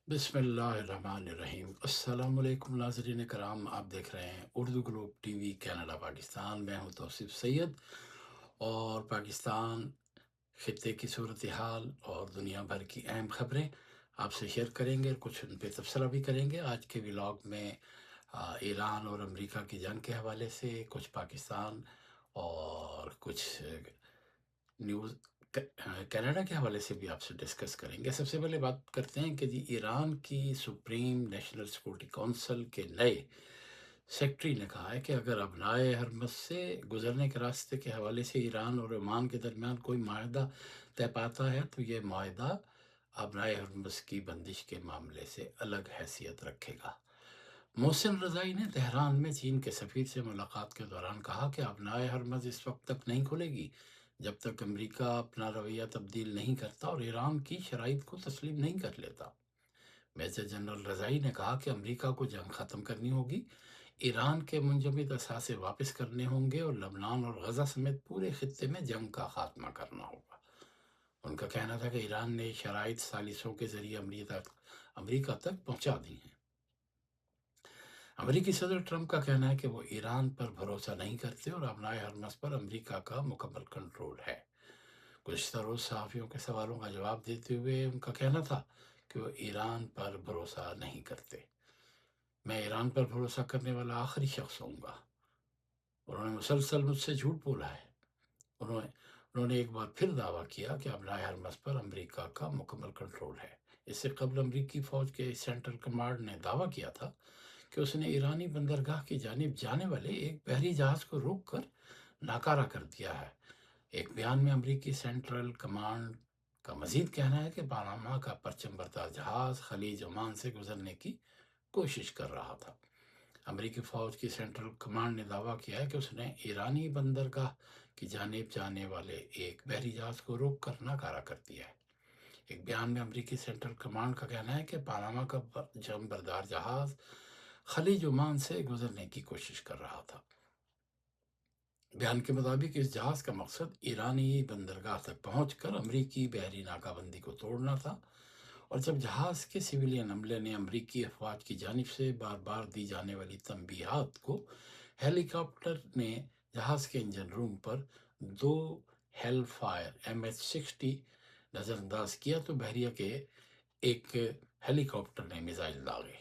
بسم اللہ الرحمن الرحیم۔ السلام علیکم ناظرین کرام، آپ دیکھ رہے ہیں Urdu Globe T V Canada Pakistan. میں ہوں توصیف سید، اور پاکستان خطے کی صورتحال اور دنیا بھر کی اہم خبریں آپ سے شیئر کریں گے، کچھ ان پہ تبصرہ بھی کریں گے۔ آج کے ولاگ میں ایران اور امریکہ کی جنگ کے حوالے سے کچھ پاکستان اور کچھ نیوز کینیڈا کے حوالے سے بھی آپ سے ڈسکس کریں گے۔ سب سے پہلے بات کرتے ہیں کہ جی ایران کی سپریم نیشنل سیکورٹی کونسل کے نئے سیکرٹری نے کہا ہے کہ اگر ابنائے ہرمز سے گزرنے کے راستے کے حوالے سے ایران اور عمان کے درمیان کوئی معاہدہ طے پاتا ہے تو یہ معاہدہ ابنائے ہرمز کی بندش کے معاملے سے الگ حیثیت رکھے گا۔ محسن رضائی نے تہران میں چین کے سفیر سے ملاقات کے دوران کہا کہ ابنائے ہرمز اس وقت تک نہیں کھلے گی جب تک امریکہ اپنا رویہ تبدیل نہیں کرتا اور ایران کی شرائط کو تسلیم نہیں کر لیتا۔ میجر جنرل رضائی نے کہا کہ امریکہ کو جنگ ختم کرنی ہوگی، ایران کے منجمد اثاثے واپس کرنے ہوں گے اور لبنان اور غزہ سمیت پورے خطے میں جنگ کا خاتمہ کرنا ہوگا۔ ان کا کہنا تھا کہ ایران نے شرائط ثالثوں کے ذریعے امریکہ تک پہنچا دی ہیں۔ امریکی صدر ٹرمپ کا کہنا ہے کہ وہ ایران پر بھروسہ نہیں کرتے اور ابنائے ہرمز پر امریکہ کا مکمل کنٹرول ہے۔ گزشتہ روز صحافیوں کے سوالوں کا جواب دیتے ہوئے ان کا کہنا تھا کہ وہ ایران پر بھروسہ نہیں کرتے۔ میں ایران پر بھروسہ کرنے والا آخری شخص ہوں گا۔ انہوں نے مسلسل مجھ سے جھوٹ بولا ہے۔ انہوں نے ایک بار پھر دعویٰ کیا کہ ابنائے ہرمز پر امریکہ کا مکمل کنٹرول ہے۔ اس سے قبل امریکی فوج کے سینٹرل کمانڈ نے دعویٰ کیا تھا کہ اس نے ایرانی بندرگاہ کی جانب جانے والے ایک بحری جہاز کو روک کر ناکارہ کر دیا ہے۔ ایک بیان میں امریکی سینٹرل کمانڈ کا مزید کہنا ہے کہ پاناما کا پرچم بردار جہاز خلیج عمان سے گزرنے کی کوشش کر رہا تھا۔ امریکی فوج کی سینٹرل کمانڈ نے دعویٰ کیا ہے کہ اس نے ایرانی بندرگاہ کی جانب جانے والے ایک بحری جہاز کو روک کر ناکارہ کر دیا ہے۔ ایک بیان میں امریکی سینٹرل کمانڈ کا کہنا ہے کہ پاناما کا پرچم بردار جہاز خلیج عمان سے گزرنے کی کوشش کر رہا تھا۔ بیان کے مطابق اس جہاز کا مقصد ایرانی بندرگاہ تک پہنچ کر امریکی بحری ناکہ بندی کو توڑنا تھا، اور جب جہاز کے سویلین عملے نے امریکی افواج کی جانب سے بار بار دی جانے والی تنبیہات کو ہیلی کاپٹر نے جہاز کے انجن روم پر 2 ہیل فائر MH-60 نظر انداز کیا تو بحریہ کے ایک ہیلی کاپٹر نے میزائل داغے۔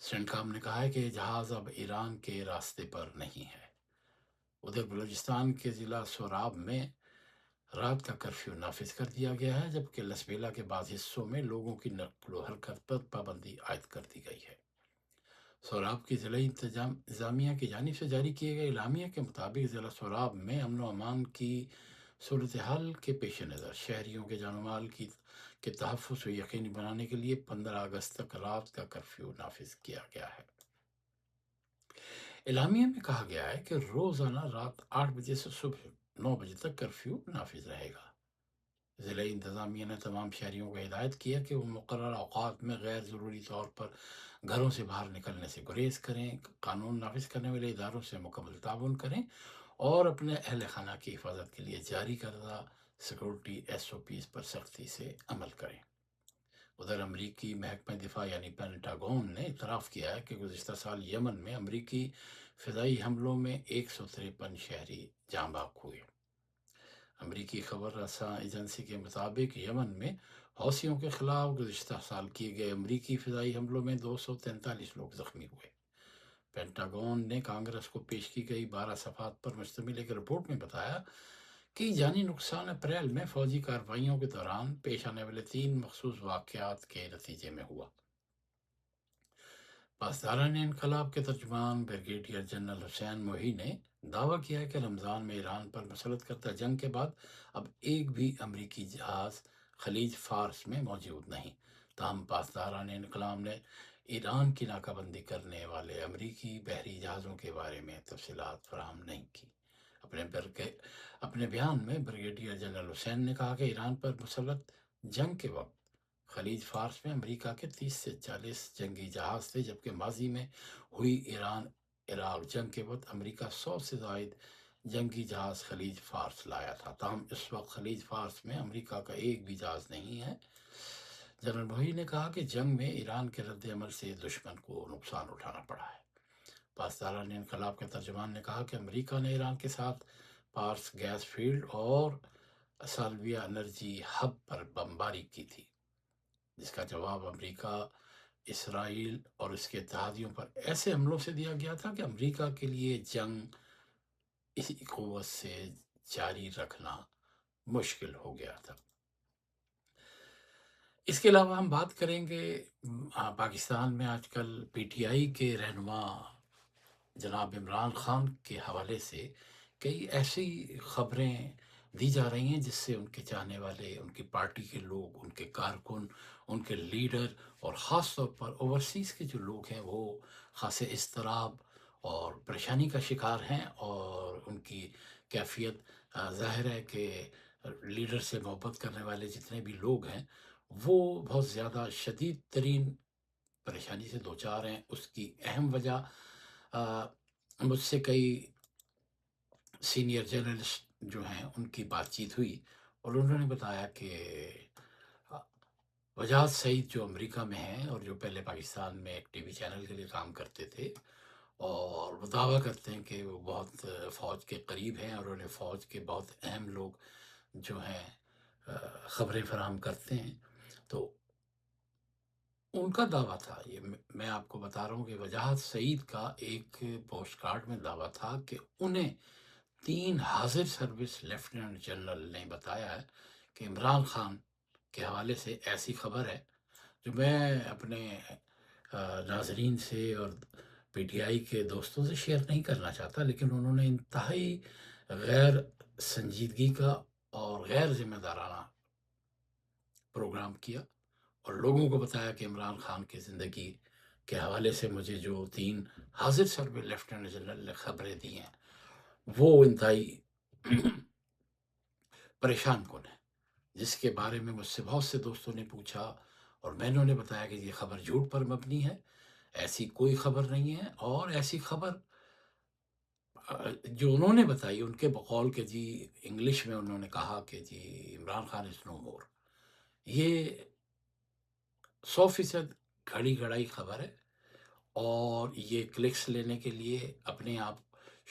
سینٹکام نے کہا ہے کہ جہاز اب ایران کے راستے پر نہیں ہے۔ ادھر بلوچستان کے ضلع سوراب میں رات کا کرفیو نافذ کر دیا گیا ہے، جبکہ لسبیلا کے بعض حصوں میں لوگوں کی نقل و حرکت پر پابندی عائد کر دی گئی ہے۔ سوراب کی ضلعی انتظامیہ کی جانب سے جاری کیے گئے اعلامیہ کے مطابق ضلع سوراب میں امن و امان کی صورتحال کے پیش نظر شہریوں کے جان و مال کے تحفظ کو یقینی بنانے کے لیے 15 اگست تک رات کا کرفیو نافذ کیا گیا ہے۔ اعلامیہ میں کہا گیا ہے کہ روزانہ رات 8 بجے سے صبح 9 بجے تک کرفیو نافذ رہے گا۔ ضلعی انتظامیہ نے تمام شہریوں کو ہدایت کیا کہ وہ مقررہ اوقات میں غیر ضروری طور پر گھروں سے باہر نکلنے سے گریز کریں، قانون نافذ کرنے والے اداروں سے مکمل تعاون کریں اور اپنے اہل خانہ کی حفاظت کے لیے جاری کردہ سیکورٹی SOPs پر سختی سے عمل کریں۔ ادھر امریکی محکمہ دفاع یعنی پینٹاگون نے اعتراف کیا ہے کہ گزشتہ سال یمن میں امریکی فضائی حملوں میں 153 شہری جاں بحق ہوئے۔ امریکی خبر رساں ایجنسی کے مطابق یمن میں حوثیوں کے خلاف گزشتہ سال کیے گئے امریکی فضائی حملوں میں 243 لوگ زخمی ہوئے۔ پینٹاگون نے کانگریس کو پیش کی گئی 12 صفحات پر مشتمل ایک رپورٹ میں بتایا کہ جانی نقصان اپریل میں فوجی کارروائیوں کے دوران پیش آنے والے 3 مخصوص واقعات کے نتیجے میں ہوا۔ پاسداران انقلاب کے ترجمان بریگیڈیئر جنرل حسین موئی نے دعویٰ کیا ہے کہ رمضان میں ایران پر مسلط کردہ جنگ کے بعد اب ایک بھی امریکی جہاز خلیج فارس میں موجود نہیں، تاہم پاسداران انقلاب نے ایران کی ناکہ بندی کرنے والے امریکی بحری جہازوں کے بارے میں تفصیلات فراہم نہیں کی۔ اپنے بیان میں بریگیڈیئر جنرل حسین نے کہا کہ ایران پر مسلط جنگ کے وقت خلیج فارس میں امریکہ کے 30 سے 40 جنگی جہاز تھے، جبکہ ماضی میں ہوئی ایران عراق جنگ کے وقت امریکہ 100 سے زائد جنگی جہاز خلیج فارس لایا تھا، تاہم اس وقت خلیج فارس میں امریکہ کا ایک بھی جہاز نہیں ہے۔ جنرل موئی نے کہا کہ جنگ میں ایران کے رد عمل سے دشمن کو نقصان اٹھانا پڑا ہے۔ پاسداران انقلاب کے ترجمان نے کہا کہ امریکہ نے ایران کے ساتھ پارس گیس فیلڈ اور سالویہ انرجی ہب پر بمباری کی تھی، جس کا جواب امریکہ، اسرائیل اور اس کے اتحادیوں پر ایسے حملوں سے دیا گیا تھا کہ امریکہ کے لیے جنگ اسی قوت سے جاری رکھنا مشکل ہو گیا تھا۔ اس کے علاوہ ہم بات کریں گے پاکستان میں آج کل پی ٹی آئی کے رہنما جناب عمران خان کے حوالے سے کئی ایسی خبریں دی جا رہی ہیں جس سے ان کے چاہنے والے، ان کی پارٹی کے لوگ، ان کے کارکن، ان کے لیڈر اور خاص طور پر اوورسیز کے جو لوگ ہیں وہ خاص اضطراب اور پریشانی کا شکار ہیں، اور ان کی کیفیت ظاہر ہے کہ لیڈر سے محبت کرنے والے جتنے بھی لوگ ہیں وہ بہت زیادہ شدید ترین پریشانی سے دوچار ہیں۔ اس کی اہم وجہ مجھ سے کئی سینئر جرنلسٹ جو ہیں ان کی بات چیت ہوئی، اور انہوں نے بتایا کہ وجاہت سعید جو امریکہ میں ہیں اور جو پہلے پاکستان میں ایک ٹی وی چینل کے لیے کام کرتے تھے، اور وہ دعویٰ کرتے ہیں کہ وہ بہت فوج کے قریب ہیں اور انہیں فوج کے بہت اہم لوگ جو ہیں خبریں فراہم کرتے ہیں، تو ان کا دعویٰ تھا، یہ میں آپ کو بتا رہا ہوں کہ وجاہت سعید کا ایک پوسٹ کارڈ میں دعویٰ تھا کہ انہیں 3 حاضر سروس لیفٹیننٹ جنرل نے بتایا ہے کہ عمران خان کے حوالے سے ایسی خبر ہے، جو میں اپنے ناظرین سے اور پی ٹی آئی کے دوستوں سے شیئر نہیں کرنا چاہتا، لیکن انہوں نے انتہائی غیر سنجیدگی کا اور غیر ذمہ دارانہ پروگرام کیا اور لوگوں کو بتایا کہ عمران خان کی زندگی کے حوالے سے مجھے جو 3 حاضر سروس لیفٹیننٹ جنرل نے خبریں دی ہیں وہ انتہائی پریشان کن ہے، جس کے بارے میں مجھ سے بہت سے دوستوں نے پوچھا اور میں نے انہیں بتایا کہ یہ خبر جھوٹ پر مبنی ہے، ایسی کوئی خبر نہیں ہے، اور ایسی خبر جو انہوں نے بتائی ان کے بقول کہ جی انگلش میں انہوں نے کہا کہ جی عمران خان از نو مور، یہ 100% گھڑی گھڑائی خبر ہے، اور یہ کلکس لینے کے لیے، اپنے آپ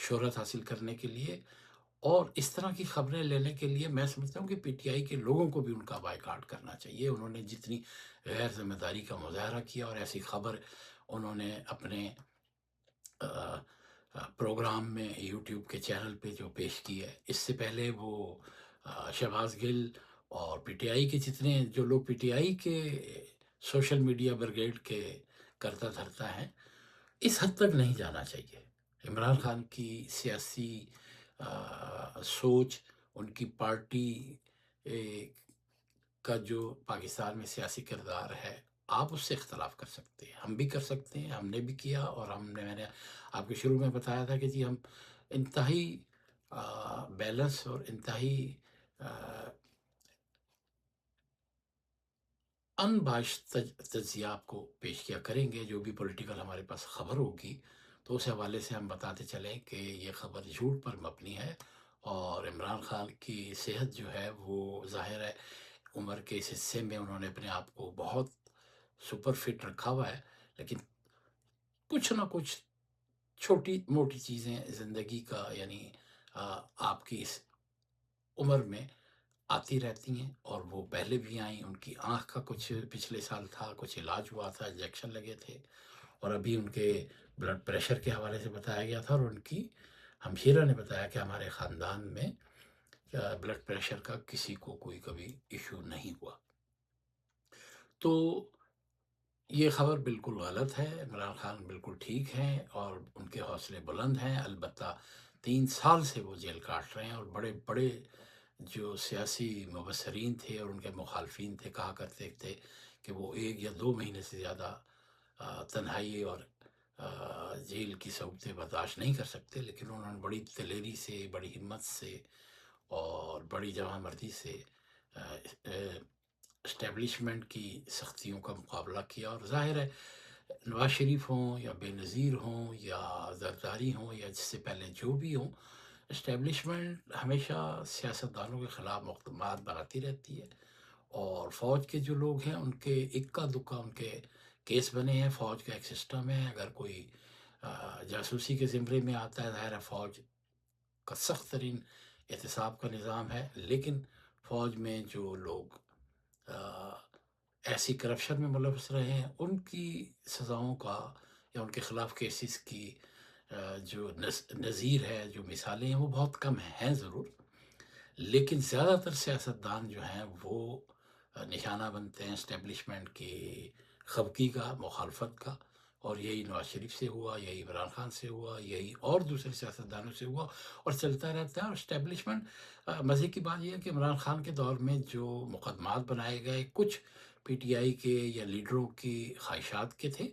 شہرت حاصل کرنے کے لیے اور اس طرح کی خبریں لینے کے لیے میں سمجھتا ہوں کہ پی ٹی آئی کے لوگوں کو بھی ان کا بائیکاٹ کرنا چاہیے۔ انہوں نے جتنی غیر ذمہ داری کا مظاہرہ کیا اور ایسی خبر انہوں نے اپنے پروگرام میں یوٹیوب کے چینل پہ جو پیش کی ہے، اس سے پہلے وہ شہباز گل اور پی ٹی آئی کے جتنے جو لوگ پی ٹی آئی کے سوشل میڈیا بریگیڈ کے کرتا دھرتا ہے، اس حد تک نہیں جانا چاہیے۔ عمران خان کی سیاسی سوچ، ان کی پارٹی کا جو پاکستان میں سیاسی کردار ہے، آپ اس سے اختلاف کر سکتے ہیں، ہم بھی کر سکتے ہیں، ہم نے بھی کیا، اور میں نے آپ کے شروع میں بتایا تھا کہ جی ہم انتہائی بیلنس اور انتہائی ان باشت تجزیہ آپ کو پیش کیا کریں گے، جو بھی پولیٹیکل ہمارے پاس خبر ہوگی تو اس حوالے سے ہم بتاتے چلیں کہ یہ خبر جھوٹ پر مبنی ہے، اور عمران خان کی صحت جو ہے وہ ظاہر ہے عمر کے اس حصے میں انہوں نے اپنے آپ کو بہت سپر فٹ رکھا ہوا ہے، لیکن کچھ نہ کچھ چھوٹی موٹی چیزیں زندگی کا، یعنی آپ کی اس عمر میں آتی رہتی ہیں، اور وہ پہلے بھی آئیں۔ ان کی آنکھ کا کچھ پچھلے سال تھا، کچھ علاج ہوا تھا، انجیکشن لگے تھے، اور ابھی ان کے بلڈ پریشر کے حوالے سے بتایا گیا تھا، اور ان کی ہمشیرہ نے بتایا کہ ہمارے خاندان میں بلڈ پریشر کا کسی کو کوئی کبھی ایشو نہیں ہوا۔ تو یہ خبر بالکل غلط ہے، عمران خان بالکل ٹھیک ہیں اور ان کے حوصلے بلند ہیں، البتہ 3 سال سے وہ جیل کاٹ رہے ہیں، اور بڑے بڑے جو سیاسی مبصرین تھے اور ان کے مخالفین تھے کہا کرتے تھے کہ وہ 1 یا 2 مہینے سے زیادہ تنہائی اور جیل کی صعوبتیں برداشت نہیں کر سکتے، لیکن انہوں نے بڑی دلیری سے، بڑی ہمت سے اور بڑی جوان مردی سے اسٹیبلشمنٹ کی سختیوں کا مقابلہ کیا، اور ظاہر ہے نواز شریف ہوں یا بے نظیر ہوں یا زرداری ہوں یا جس سے پہلے جو بھی ہوں، اسٹیبلشمنٹ ہمیشہ سیاستدانوں کے خلاف مقدمات بناتی رہتی ہے، اور فوج کے جو لوگ ہیں ان کے اکا دکا ان کے کیس بنے ہیں. فوج کا ایک سسٹم ہے، اگر کوئی جاسوسی کے زمرے میں آتا ہے، ظاہر ہے فوج کا سخت ترین احتساب کا نظام ہے. لیکن فوج میں جو لوگ ایسی کرپشن میں ملوث رہے ہیں ان کی سزاؤں کا یا ان کے خلاف کیسز کی جو نظیر ہے، جو مثالیں ہیں وہ بہت کم ہیں ضرور. لیکن زیادہ تر سیاستدان جو ہیں وہ نشانہ بنتے ہیں اسٹیبلشمنٹ کی خبکی کا، مخالفت کا. اور یہی نواز شریف سے ہوا، یہی عمران خان سے ہوا، یہی اور دوسرے سیاستدانوں سے ہوا اور چلتا رہتا ہے. اور اسٹیبلشمنٹ مزے کی بات یہ ہے کہ عمران خان کے دور میں جو مقدمات بنائے گئے کچھ پی ٹی آئی کے یا لیڈروں کی خواہشات کے تھے.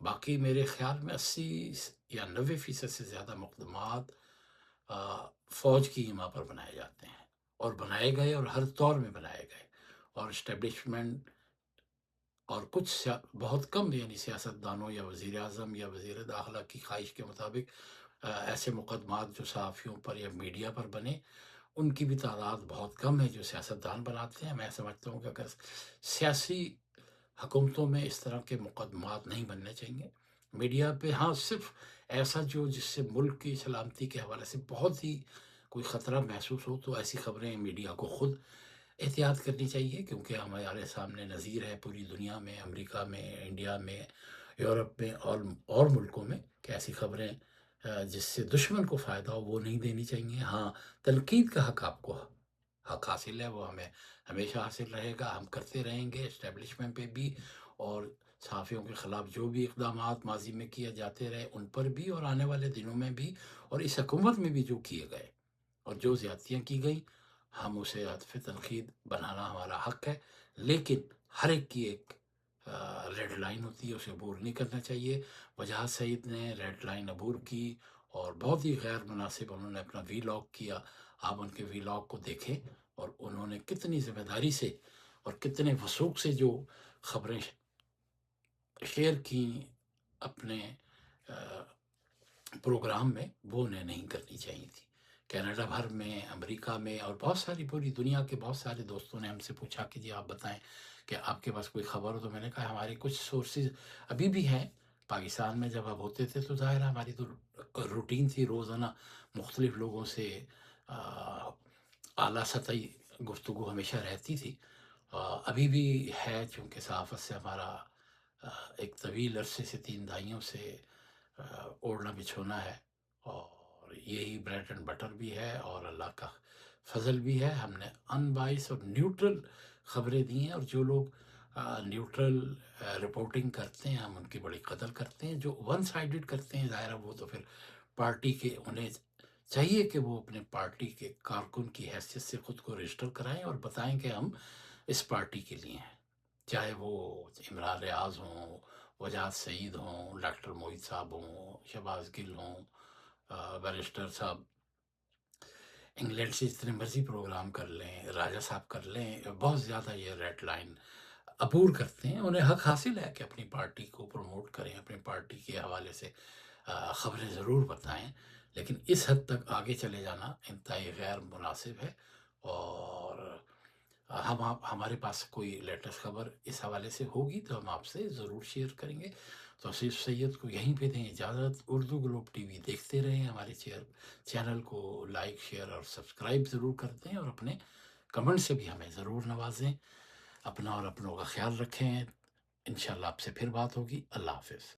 باقی میرے خیال میں 80 یا 90% سے زیادہ مقدمات فوج کی حما پر بنائے جاتے ہیں اور بنائے گئے اور ہر دور میں بنائے گئے. اور اسٹیبلشمنٹ اور کچھ بہت کم یعنی سیاستدانوں یا وزیر اعظم یا وزیر داخلہ کی خواہش کے مطابق ایسے مقدمات جو صحافیوں پر یا میڈیا پر بنے ان کی بھی تعداد بہت کم ہے جو سیاستدان بناتے ہیں. میں سمجھتا ہوں کہ اگر سیاسی حکومتوں میں اس طرح کے مقدمات نہیں بننے چاہیے. میڈیا پہ ہاں صرف ایسا جو جس سے ملک کی سلامتی کے حوالے سے بہت ہی کوئی خطرہ محسوس ہو تو ایسی خبریں میڈیا کو خود احتیاط کرنی چاہیے، کیونکہ ہمارے سامنے نظیر ہے پوری دنیا میں، امریکہ میں، انڈیا میں، یورپ میں اور ملکوں میں کہ ایسی خبریں جس سے دشمن کو فائدہ ہو وہ نہیں دینی چاہیے. ہاں تنقید کا حق آپ کو حق حاصل ہے، وہ ہمیں ہمیشہ حاصل رہے گا، ہم کرتے رہیں گے اسٹیبلشمنٹ پہ بھی اور صحافیوں کے خلاف جو بھی اقدامات ماضی میں کیے جاتے رہے ان پر بھی اور آنے والے دنوں میں بھی اور اس حکومت میں بھی جو کیے گئے اور جو زیادتیاں کی گئیں ہم اسے عطف تنقید بنانا ہمارا حق ہے. لیکن ہر ایک کی ایک ریڈ لائن ہوتی ہے، اسے عبور نہیں کرنا چاہیے. وجاہت سعید نے ریڈ لائن عبور کی اور بہت ہی غیر مناسب انہوں نے اپنا وی لاگ کیا. آپ ان کے وی لاگ کو دیکھیں اور انہوں نے کتنی ذمہ داری سے اور کتنے وثوق سے جو خبریں شیئر کی اپنے پروگرام میں وہ انہیں نہیں کرنی چاہیے تھی. کینیڈا بھر میں، امریکہ میں اور بہت ساری پوری دنیا کے بہت سارے دوستوں نے ہم سے پوچھا کہ جی آپ بتائیں کہ آپ کے پاس کوئی خبر ہو. تو میں نے کہا ہمارے کچھ سورسز ابھی بھی ہیں. پاکستان میں جب اب ہوتے تھے تو ظاہر ہے ہماری تو روٹین تھی، روزانہ مختلف لوگوں سے اعلیٰ سطحی گفتگو ہمیشہ رہتی تھی. ابھی بھی ہے چونکہ صحافت سے ہمارا ایک طویل عرصے سے 3 دہائیوں سے اوڑھنا بچھونا ہے اور یہی بریڈ اینڈ بٹر بھی ہے اور اللہ کا فضل بھی ہے. ہم نے ان بائس اور نیوٹرل خبریں دی ہیں اور جو لوگ نیوٹرل رپورٹنگ کرتے ہیں ہم ان کی بڑی قدر کرتے ہیں. جو ون سائیڈڈ کرتے ہیں ظاہر ہے وہ تو پھر پارٹی کے انہیں چاہیے کہ وہ اپنے پارٹی کے کارکن کی حیثیت سے خود کو رجسٹر کرائیں اور بتائیں کہ ہم اس پارٹی کے لیے ہیں، چاہے وہ عمران ریاض ہوں، وجاہت سعید ہوں، ڈاکٹر موحد صاحب ہوں، شہباز گل ہوں، بیرسٹر صاحب انگلینڈ سے جتنے مرضی پروگرام کر لیں، راجہ صاحب کر لیں. بہت زیادہ یہ ریڈ لائن عبور کرتے ہیں. انہیں حق حاصل ہے کہ اپنی پارٹی کو پروموٹ کریں، اپنی پارٹی کے حوالے سے خبریں ضرور بتائیں، لیکن اس حد تک آگے چلے جانا انتہائی غیر مناسب ہے. اور ہمارے پاس کوئی لیٹسٹ خبر اس حوالے سے ہوگی تو ہم آپ سے ضرور شیئر کریں گے. تو آصف سید کو یہیں پہ دیں اجازت. اردو گلوب ٹی وی دیکھتے رہیں، ہمارے چینل کو لائک، شیئر اور سبسکرائب ضرور کرتے ہیں اور اپنے کمنٹ سے بھی ہمیں ضرور نوازیں. اپنا اور اپنوں کا خیال رکھیں. انشاءاللہ آپ سے پھر بات ہوگی. اللہ حافظ.